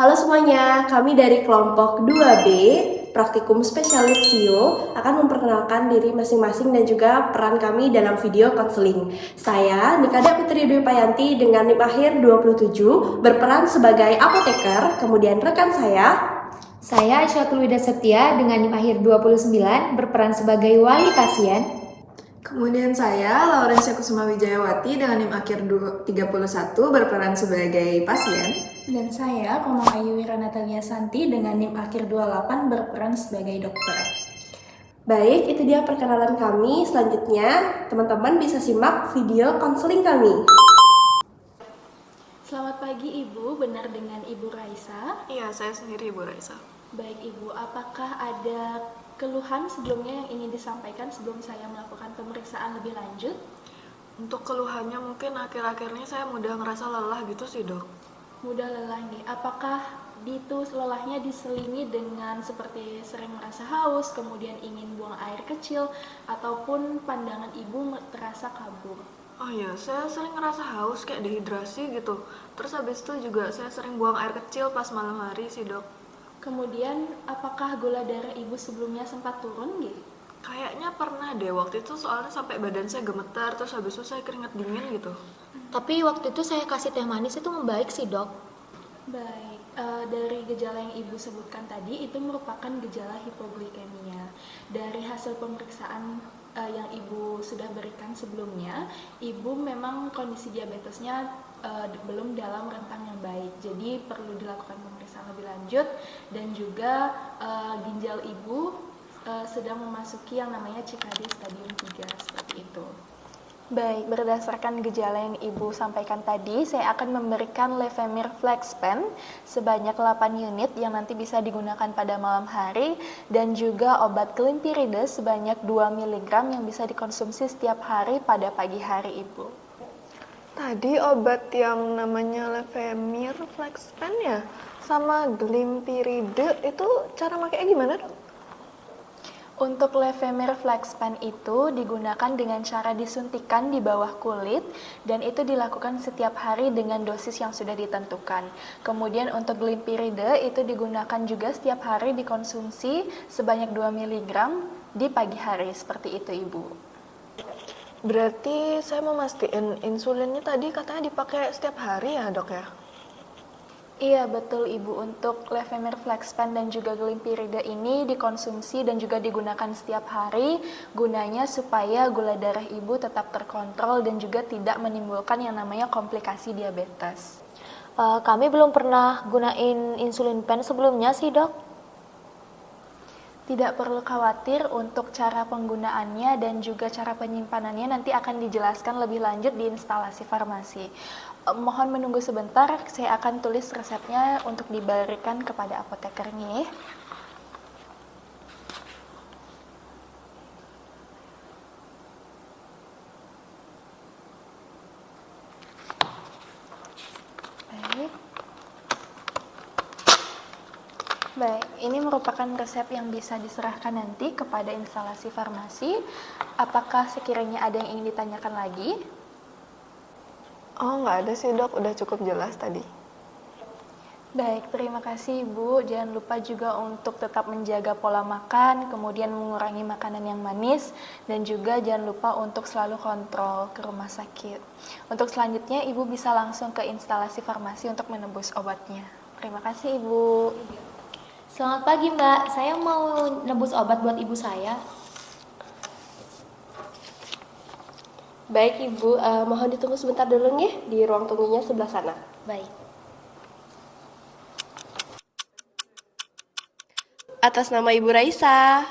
Halo semuanya, kami dari kelompok 2B, Praktikum Spesialis SIO, akan memperkenalkan diri masing-masing dan juga peran kami dalam video konseling. Saya, Nikada Putri Dwi Payanti dengan NIM akhir 27, berperan sebagai apoteker, kemudian rekan Saya Aisyatul Wida Septia dengan NIM akhir 29 berperan sebagai wali pasien. Kemudian saya, Laurencia Kusuma Wijayawati dengan NIM akhir 31 berperan sebagai pasien. Dan saya, Komang Ayu Wira Natalia Santi dengan NIM akhir 28 berperan sebagai dokter. Baik, itu dia perkenalan kami. Selanjutnya, teman-teman bisa simak video konseling kami. Selamat pagi Ibu, benar dengan Ibu Raisa? Iya, saya sendiri Ibu Raisa. Baik Ibu, apakah ada keluhan sebelumnya yang ingin disampaikan sebelum saya melakukan pemeriksaan lebih lanjut? Untuk keluhannya mungkin akhir-akhir ini saya mudah ngerasa lelah gitu sih dok. Mudah lelah nih, apakah itu lelahnya diselingi dengan seperti sering merasa haus, kemudian ingin buang air kecil, ataupun pandangan Ibu terasa kabur? Oh iya, saya sering ngerasa haus kayak dehidrasi gitu. Terus habis itu juga saya sering buang air kecil pas malam hari sih dok. Kemudian, apakah gula darah Ibu sebelumnya sempat turun gitu? Kayaknya pernah deh waktu itu soalnya sampai badan saya gemetar, terus habis itu saya keringat dingin gitu. Tapi waktu itu saya kasih teh manis itu membaik sih dok. Baik, dari gejala yang Ibu sebutkan tadi itu merupakan gejala hipoglikemia. Dari hasil pemeriksaan yang Ibu sudah berikan sebelumnya, Ibu memang kondisi diabetesnya belum dalam rentang yang baik. Jadi perlu dilakukan pemeriksaan lebih lanjut dan juga ginjal Ibu sedang memasuki yang namanya CKD stadium 3 seperti itu. Baik, berdasarkan gejala yang Ibu sampaikan tadi, saya akan memberikan Levemir Flex Pen sebanyak 8 unit yang nanti bisa digunakan pada malam hari dan juga obat Glimepiride sebanyak 2 mg yang bisa dikonsumsi setiap hari pada pagi hari Ibu. Tadi obat yang namanya Levemir Flex Pen ya, sama Glimepiride itu cara makainya gimana dok? Untuk Levemir Flex Pen itu digunakan dengan cara disuntikan di bawah kulit dan itu dilakukan setiap hari dengan dosis yang sudah ditentukan. Kemudian untuk Glimepiride itu digunakan juga setiap hari dikonsumsi sebanyak 2 mg di pagi hari, seperti itu Ibu. Berarti saya mau mastiin insulinnya tadi katanya dipakai setiap hari ya dok ya? Iya betul Ibu, untuk Levemir Flex Pen dan juga Glimepiride ini dikonsumsi dan juga digunakan setiap hari, gunanya supaya gula darah Ibu tetap terkontrol dan juga tidak menimbulkan yang namanya komplikasi diabetes. Kami belum pernah gunain insulin pen sebelumnya sih dok. Tidak perlu khawatir untuk cara penggunaannya dan juga cara penyimpanannya nanti akan dijelaskan lebih lanjut di instalasi farmasi. Mohon menunggu sebentar, saya akan tulis resepnya untuk diberikan kepada apotekernya. Baik, ini merupakan resep yang bisa diserahkan nanti kepada instalasi farmasi. Apakah sekiranya ada yang ingin ditanyakan lagi? Oh nggak ada sih dok, udah cukup jelas tadi. Baik, terima kasih Ibu. Jangan lupa juga untuk tetap menjaga pola makan, kemudian mengurangi makanan yang manis, dan juga jangan lupa untuk selalu kontrol ke rumah sakit. Untuk selanjutnya, Ibu bisa langsung ke instalasi farmasi untuk menebus obatnya. Terima kasih Ibu. Selamat pagi Mbak, saya mau nebus obat buat ibu saya. Baik Ibu, mohon ditunggu sebentar dulu ya di ruang tunggunya sebelah sana. Baik. Atas nama Ibu Raisa.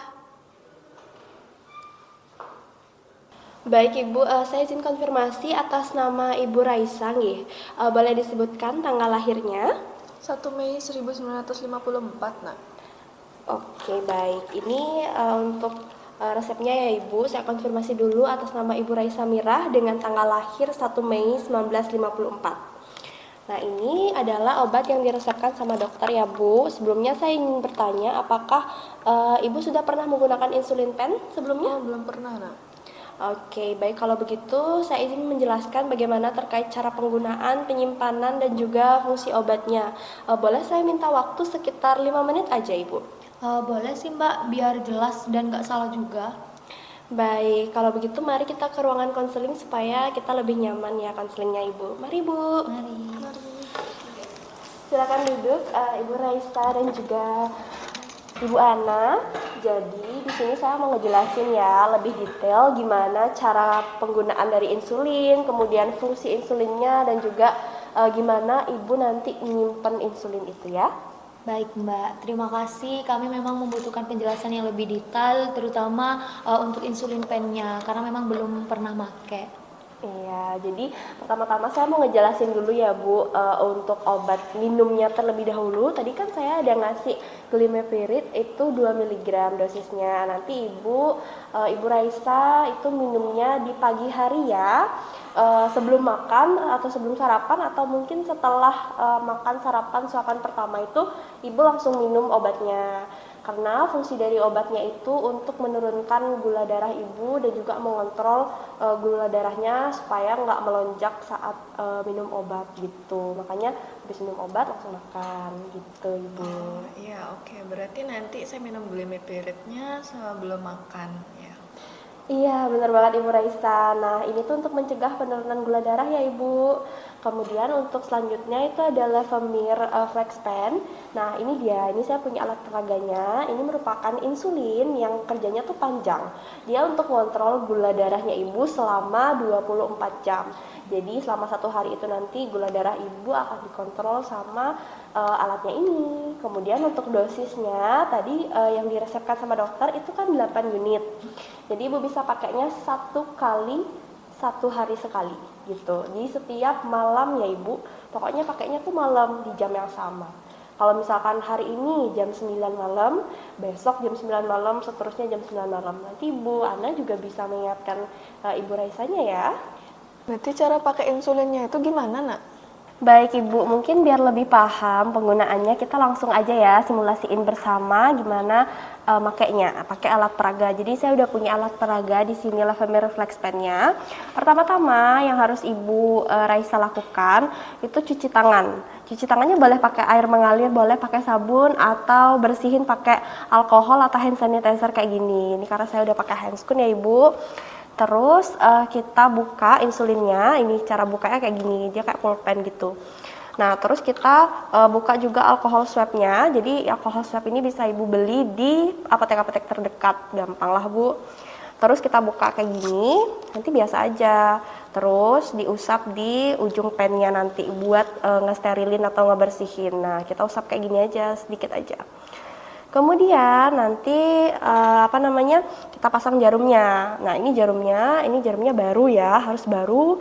Baik Ibu, saya izin konfirmasi atas nama Ibu Raisa nggih. Boleh disebutkan tanggal lahirnya? 1 Mei 1954 nak. Oke, baik. Ini untuk resepnya ya Ibu, saya konfirmasi dulu atas nama Ibu Raisa Mirah dengan tanggal lahir 1 Mei 1954. Nah, ini adalah obat yang diresepkan sama dokter ya Bu. Sebelumnya saya ingin bertanya, apakah Ibu sudah pernah menggunakan insulin pen sebelumnya? Oh belum pernah nak. Oke, baik kalau begitu saya izin menjelaskan bagaimana terkait cara penggunaan, penyimpanan, dan juga fungsi obatnya. Boleh saya minta waktu sekitar 5 menit aja, Ibu? Boleh sih Mbak, biar jelas dan nggak salah juga. Baik, kalau begitu mari kita ke ruangan konseling supaya kita lebih nyaman ya konselingnya Ibu. Mari Bu. Mari. Silakan duduk, Ibu Raisa dan juga Ibu Ana. Jadi di sini saya mau ngejelasin ya lebih detail gimana cara penggunaan dari insulin, kemudian fungsi insulinnya dan juga gimana Ibu nanti menyimpan insulin itu ya. Baik Mbak, terima kasih. Kami memang membutuhkan penjelasan yang lebih detail, terutama untuk insulin pennya, karena memang belum pernah make. Iya, jadi pertama-tama saya mau ngejelasin dulu ya Bu, untuk obat minumnya terlebih dahulu. Tadi kan saya ada ngasih glimepiride itu 2 mg dosisnya. Nanti Ibu Raisa itu minumnya di pagi hari ya, sebelum makan atau sebelum sarapan atau mungkin setelah makan sarapan suapan pertama itu Ibu langsung minum obatnya. Karena fungsi dari obatnya itu untuk menurunkan gula darah Ibu dan juga mengontrol gula darahnya supaya nggak melonjak saat minum obat gitu. Makanya habis minum obat langsung makan gitu Ibu. Oh iya, oke. Berarti nanti saya minum glimepiride-nya sebelum makan ya. Iya, benar banget Ibu Raisa. Nah, ini tuh untuk mencegah penurunan gula darah ya Ibu. Kemudian untuk selanjutnya itu ada Levemir FlexPen. Nah, ini dia. Ini saya punya alat peraganya. Ini merupakan insulin yang kerjanya tuh panjang. Dia untuk mengontrol gula darahnya Ibu selama 24 jam. Jadi selama 1 hari itu nanti gula darah Ibu akan dikontrol sama alatnya ini. Kemudian untuk dosisnya tadi yang diresepkan sama dokter itu kan 8 unit. Jadi Ibu bisa pakainya 1 kali 1 hari sekali gitu. Jadi setiap malam ya Ibu, pokoknya pakainya tuh malam di jam yang sama. Kalau misalkan hari ini jam 9 malam, besok jam 9 malam, seterusnya jam 9 malam. Nanti Ibu Ana juga bisa mengingatkan Ibu Raisanya ya. Berarti cara pakai insulinnya itu gimana, Nak? Baik Ibu, mungkin biar lebih paham penggunaannya kita langsung aja ya simulasiin bersama gimana makainya, pakai alat peraga. Jadi saya udah punya alat peraga di sini Levemir FlexPen-nya. Pertama-tama yang harus Ibu Raisa lakukan itu cuci tangan. Cuci tangannya boleh pakai air mengalir, boleh pakai sabun atau bersihin pakai alkohol atau hand sanitizer kayak gini. Ini karena saya udah pakai handscoon ya Ibu. Terus kita buka insulinnya, ini cara bukanya kayak gini, dia kayak pulpen gitu. Nah terus kita buka juga alkohol swabnya, jadi alkohol swab ini bisa Ibu beli di apotek-apotek terdekat, gampang lah Bu. Terus kita buka kayak gini, nanti biasa aja. Terus diusap di ujung pennya nanti buat ngesterilin atau ngebersihin. Nah kita usap kayak gini aja, sedikit aja. Kemudian nanti kita pasang jarumnya. Nah ini jarumnya baru ya, harus baru.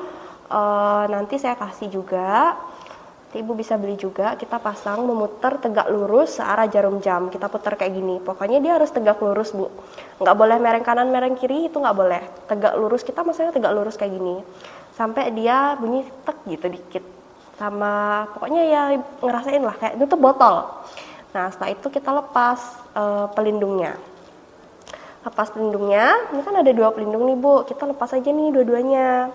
Nanti saya kasih juga. Nanti Ibu bisa beli juga. Kita pasang memutar tegak lurus searah jarum jam. Kita putar kayak gini. Pokoknya dia harus tegak lurus Bu. Nggak boleh mereng kanan mereng kiri, itu nggak boleh. Tegak lurus, kita maksudnya tegak lurus kayak gini. Sampai dia bunyi tek gitu dikit. Sama pokoknya ya ngerasain lah kayak nutup botol. Nah setelah itu kita lepas pelindungnya. Lepas pelindungnya, ini kan ada 2 pelindung nih Bu, kita lepas aja nih dua-duanya.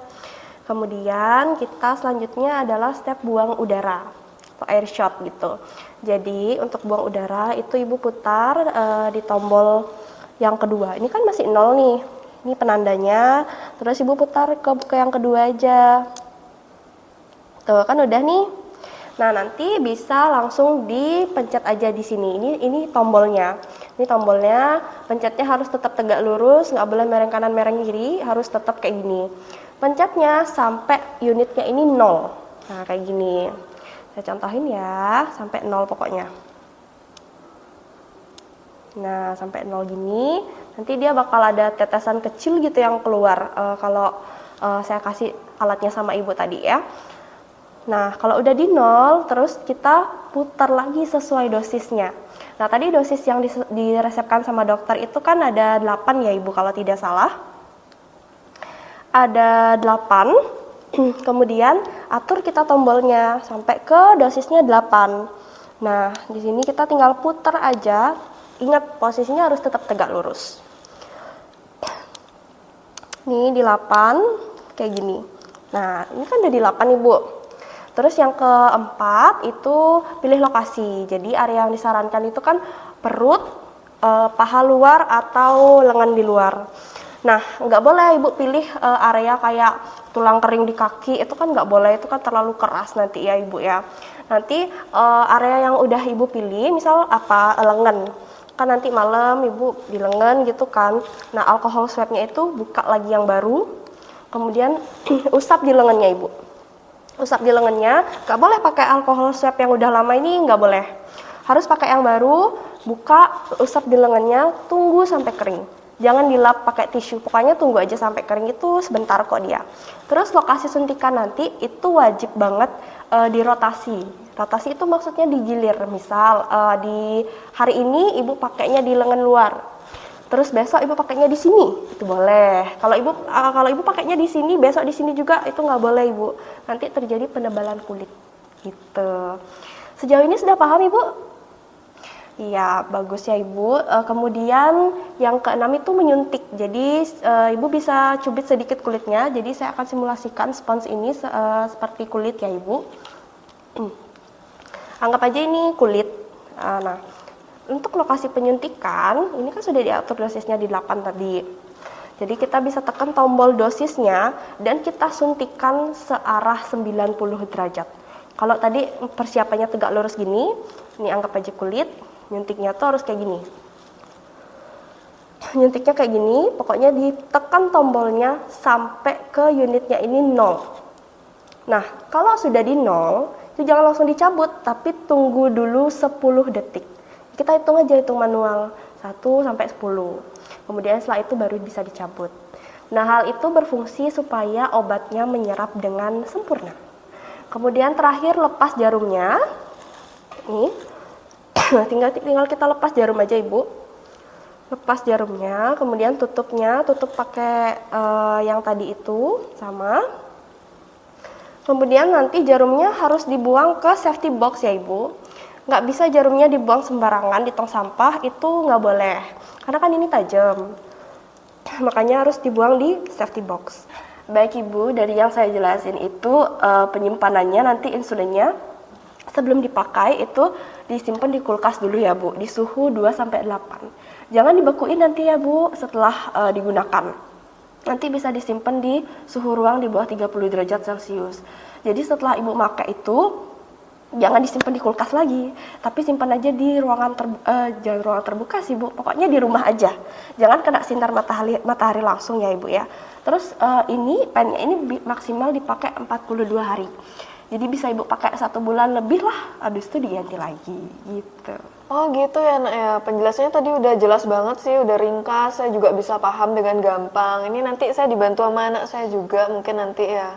Kemudian kita selanjutnya adalah step buang udara atau air shot gitu. Jadi untuk buang udara itu Ibu putar di tombol yang kedua. Ini kan masih 0 nih, ini penandanya. Terus Ibu putar ke yang kedua aja. Tuh kan udah nih. Nah nanti bisa langsung dipencet aja di sini. Ini tombolnya. Ini tombolnya, pencetnya harus tetap tegak lurus, nggak boleh mereng kanan mereng kiri, harus tetap kayak gini. Pencetnya sampai unitnya ini 0. Nah kayak gini. Saya contohin ya, sampai 0 pokoknya. Nah sampai 0 gini, nanti dia bakal ada tetesan kecil gitu yang keluar kalau saya kasih alatnya sama Ibu tadi ya. Nah, kalau udah di 0, terus kita putar lagi sesuai dosisnya. Nah, tadi dosis yang diresepkan sama dokter itu kan ada 8 ya Ibu kalau tidak salah. Ada 8, kemudian atur kita tombolnya sampai ke dosisnya 8. Nah, di sini kita tinggal putar aja. Ingat, posisinya harus tetap tegak lurus. Nih di 8 kayak gini. Nah, ini kan udah di 8 nih, Bu. Terus yang keempat itu pilih lokasi. Jadi area yang disarankan itu kan perut, paha luar atau lengan di luar. Nah, nggak boleh Ibu pilih area kayak tulang kering di kaki, itu kan nggak boleh, itu kan terlalu keras nanti ya Ibu ya. Nanti area yang udah Ibu pilih, misal apa, lengan. Kan nanti malam Ibu di lengan gitu kan. Nah, alkohol swabnya itu buka lagi yang baru, kemudian usap di lengannya Ibu. Usap di lengannya, nggak boleh pakai alkohol swab yang udah lama ini, nggak boleh. Harus pakai yang baru, buka, usap di lengannya, tunggu sampai kering. Jangan dilap pakai tisu, pokoknya tunggu aja sampai kering, itu sebentar kok dia. Terus lokasi suntikan nanti itu wajib banget dirotasi. Rotasi itu maksudnya digilir, misal di hari ini Ibu pakainya di lengan luar, terus besok Ibu pakainya di sini, itu boleh. Kalau Ibu pakainya di sini, besok di sini juga, itu nggak boleh Ibu. Nanti terjadi penebalan kulit, gitu. Sejauh ini sudah paham Ibu? Iya, bagus ya Ibu. Kemudian yang keenam itu menyuntik. Jadi Ibu bisa cubit sedikit kulitnya. Jadi saya akan simulasikan spons ini seperti kulit ya Ibu. Anggap aja ini kulit. Nah, untuk lokasi penyuntikan, ini kan sudah diatur dosisnya di 8 tadi. Jadi kita bisa tekan tombol dosisnya dan kita suntikan searah 90 derajat. Kalau tadi persiapannya tegak lurus gini, ini anggap aja kulit, nyuntiknya tuh harus kayak gini. Nyuntiknya kayak gini, pokoknya ditekan tombolnya sampai ke unitnya ini 0. Nah, kalau sudah di 0, itu jangan langsung dicabut, tapi tunggu dulu 10 detik. Kita hitung aja, hitung manual, 1 sampai 10. Kemudian setelah itu baru bisa dicabut. Nah, hal itu berfungsi supaya obatnya menyerap dengan sempurna. Kemudian terakhir lepas jarumnya. Nih. tinggal kita lepas jarum aja Ibu. Lepas jarumnya, kemudian tutupnya, tutup pakai yang tadi itu sama. Kemudian nanti jarumnya harus dibuang ke safety box ya Ibu. Nggak bisa jarumnya dibuang sembarangan di tong sampah, itu nggak boleh. Karena kan ini tajam. Makanya harus dibuang di safety box. Baik Ibu, dari yang saya jelasin itu penyimpanannya nanti insulinnya sebelum dipakai itu disimpan di kulkas dulu ya Bu, di suhu 2-8. Jangan dibekuin nanti ya Bu setelah digunakan. Nanti bisa disimpan di suhu ruang di bawah 30 derajat Celcius. Jadi setelah Ibu pakai itu, jangan disimpan di kulkas lagi, tapi simpan aja di jangan ruangan terbuka sih Bu, pokoknya di rumah aja. Jangan kena sinar matahari langsung ya Ibu ya. Terus ini pennya ini maksimal dipakai 42 hari. Jadi bisa Ibu pakai 1 bulan lebih lah, habis itu diganti lagi gitu. Oh gitu ya Nak ya, penjelasannya tadi udah jelas banget sih, udah ringkas, saya juga bisa paham dengan gampang. Ini nanti saya dibantu sama anak saya juga mungkin nanti ya.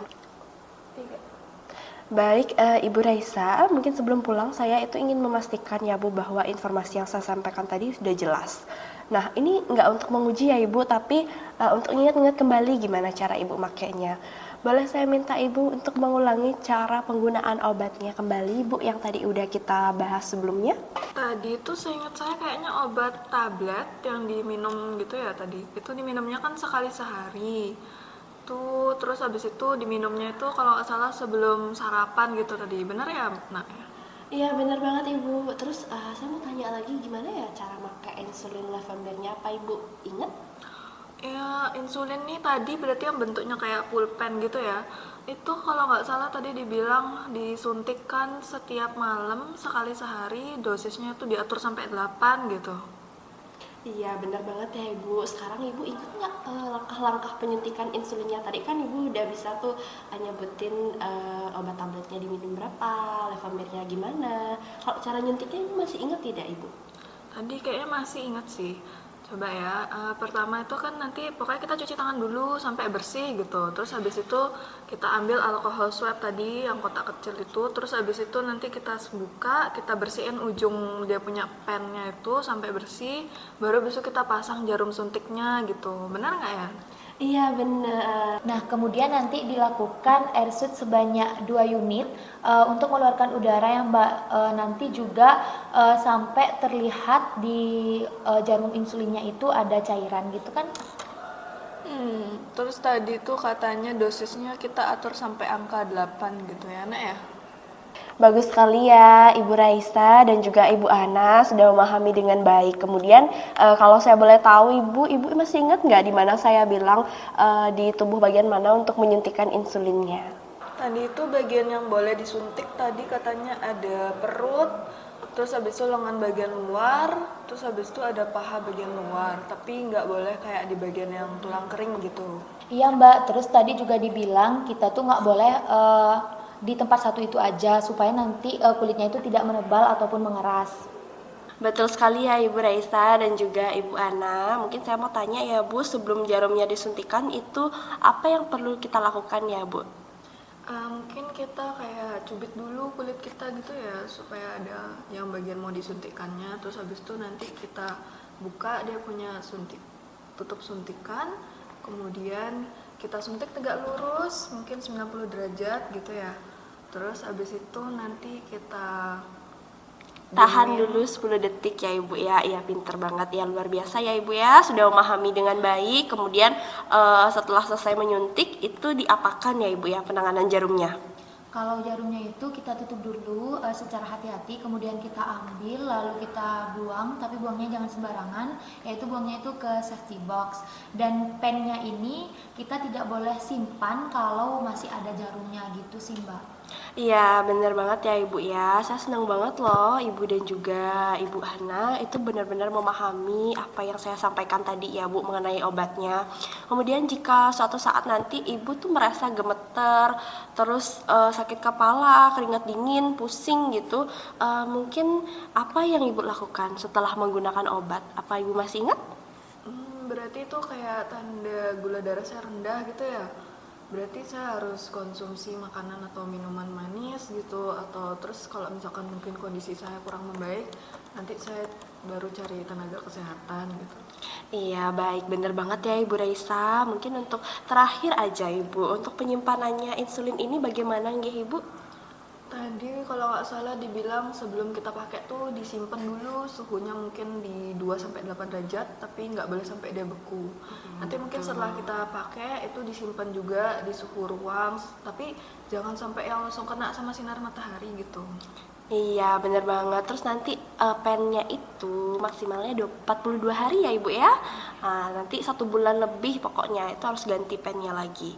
Baik, Ibu Raisa, mungkin sebelum pulang saya itu ingin memastikan ya Bu bahwa informasi yang saya sampaikan tadi sudah jelas. Nah, ini nggak untuk menguji ya Ibu, tapi untuk ingat-ingat kembali gimana cara Ibu makainya. Boleh saya minta Ibu untuk mengulangi cara penggunaan obatnya kembali Bu yang tadi udah kita bahas sebelumnya? Tadi itu seingat saya kayaknya obat tablet yang diminum gitu ya tadi. Itu diminumnya kan sekali sehari. Tuh, terus habis itu diminumnya itu kalau nggak salah sebelum sarapan gitu tadi. Benar ya, Nak? Iya benar banget Ibu. Terus saya mau tanya lagi gimana ya cara pakai insulin Levandernya apa Ibu ingat? Ya, insulin nih tadi berarti yang bentuknya kayak pulpen gitu ya. Itu kalau nggak salah tadi dibilang disuntikkan setiap malam sekali sehari, dosisnya itu diatur sampai 8 gitu. Iya benar banget ya Ibu. Sekarang Ibu ingat nggak langkah-langkah penyuntikan insulinnya tadi kan Ibu udah bisa tuh nyebutin obat tabletnya diminum berapa, Levandernya gimana. Kalau cara nyuntiknya Ibu masih ingat tidak Ibu? Tadi kayaknya masih ingat sih. Coba ya, pertama itu kan nanti pokoknya kita cuci tangan dulu sampai bersih gitu. Terus habis itu kita ambil alkohol swab tadi yang kotak kecil itu. Terus habis itu nanti kita buka, kita bersihin ujung dia punya pennya itu sampai bersih. Baru besok kita pasang jarum suntiknya gitu. Benar nggak ya? Iya benar. Nah, kemudian nanti dilakukan airshoot sebanyak 2 unit untuk mengeluarkan udara yang nanti juga sampai terlihat di jarum insulinnya itu ada cairan gitu kan? Terus tadi tuh katanya dosisnya kita atur sampai angka 8 gitu ya, Nak ya? Bagus sekali ya Ibu Raisa dan juga Ibu Ana sudah memahami dengan baik. Kemudian kalau saya boleh tahu Ibu masih ingat nggak di mana saya bilang di tubuh bagian mana untuk menyuntikkan insulinnya? Tadi itu bagian yang boleh disuntik tadi katanya ada perut, terus habis itu lengan bagian luar, terus habis itu ada paha bagian luar. Tapi nggak boleh kayak di bagian yang tulang kering gitu. Iya Mbak, terus tadi juga dibilang kita tuh nggak boleh di tempat satu itu aja supaya nanti kulitnya itu tidak menebal ataupun mengeras. Betul sekali ya Ibu Raisa dan juga Ibu Ana. Mungkin saya mau tanya ya Bu, sebelum jarumnya disuntikan itu apa yang perlu kita lakukan ya Bu? Mungkin kita kayak cubit dulu kulit kita gitu ya, supaya ada yang bagian mau disuntikannya. Terus habis itu nanti kita buka dia punya tutup suntikan. Kemudian kita suntik tegak lurus, mungkin 90 derajat gitu ya. Terus habis itu nanti kita Tahan dulu 10 detik ya Ibu ya. Iya pinter banget ya, luar biasa ya Ibu ya. Sudah memahami dengan baik. Kemudian setelah selesai menyuntik itu diapakan ya Ibu ya penanganan jarumnya? Kalau jarumnya itu kita tutup dulu secara hati-hati, kemudian kita ambil lalu kita buang, tapi buangnya jangan sembarangan, yaitu buangnya itu ke safety box. Dan pennya ini kita tidak boleh simpan kalau masih ada jarumnya gitu sih Mbak. Iya bener banget ya Ibu ya. Saya senang banget loh Ibu dan juga Ibu Hana itu benar-benar memahami apa yang saya sampaikan tadi ya Bu mengenai obatnya. Kemudian jika suatu saat nanti Ibu tuh merasa gemeter, terus sakit kepala, keringat dingin, pusing gitu, mungkin apa yang Ibu lakukan setelah menggunakan obat? Apa Ibu masih ingat? berarti itu kayak tanda gula darah saya rendah gitu ya. Berarti saya harus konsumsi makanan atau minuman manis gitu, atau terus kalau misalkan mungkin kondisi saya kurang membaik, nanti saya baru cari tenaga kesehatan gitu. Iya baik, bener banget ya Ibu Raisa. Mungkin untuk terakhir aja Ibu, untuk penyimpanannya insulin ini bagaimana nggih Ibu? Tadi kalau nggak salah dibilang sebelum kita pakai tuh disimpan dulu suhunya mungkin di 2-8 derajat, tapi nggak boleh sampai dia beku. Nanti mungkin setelah kita pakai itu disimpan juga di suhu ruang, tapi jangan sampai yang langsung kena sama sinar matahari gitu. Iya bener banget. Terus nanti pennya itu maksimalnya 42 hari ya Ibu ya. Nanti 1 bulan lebih pokoknya itu harus ganti pennya lagi.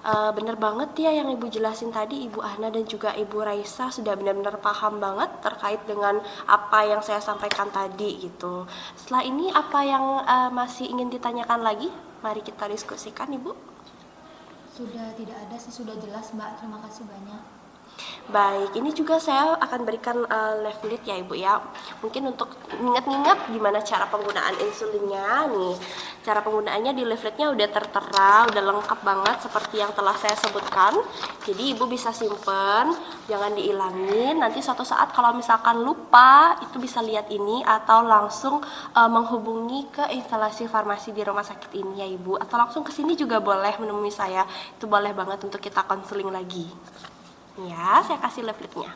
Bener banget ya yang Ibu jelasin tadi Ibu Ana dan juga Ibu Raisa sudah benar-benar paham banget terkait dengan apa yang saya sampaikan tadi gitu. Setelah ini apa yang masih ingin ditanyakan lagi? Mari kita diskusikan Ibu. Sudah tidak ada sih, sudah jelas Mbak, terima kasih banyak. Baik, ini juga saya akan berikan leaflet ya Ibu ya. Mungkin untuk ingat-ingat gimana cara penggunaan insulinnya nih. Cara penggunaannya di leafletnya udah tertera, udah lengkap banget seperti yang telah saya sebutkan. Jadi Ibu bisa simpen, jangan diilangin. Nanti suatu saat kalau misalkan lupa, itu bisa lihat ini atau langsung menghubungi ke instalasi farmasi di rumah sakit ini ya Ibu. Atau langsung ke sini juga boleh menemui saya. Itu boleh banget untuk kita konseling lagi. Ya, saya kasih leafletnya.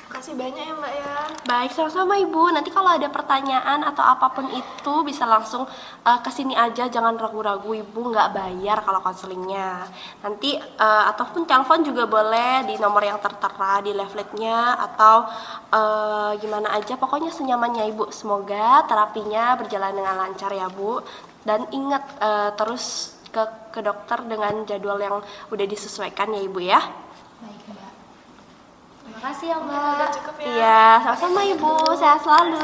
Makasih banyak ya Mbak ya. Baik, sama-sama Ibu. Nanti kalau ada pertanyaan atau apapun itu bisa langsung ke sini aja, jangan ragu-ragu Ibu, nggak bayar kalau konselingnya. Nanti ataupun telepon juga boleh di nomor yang tertera di leafletnya atau gimana aja, pokoknya senyamannya Ibu. Semoga terapinya berjalan dengan lancar ya Bu. Dan ingat terus ke dokter dengan jadwal yang udah disesuaikan ya Ibu ya. Baik Mbak. Terima kasih ya Mbak. Udah cukup ya. Iya, sama-sama Ibu. Sehat selalu.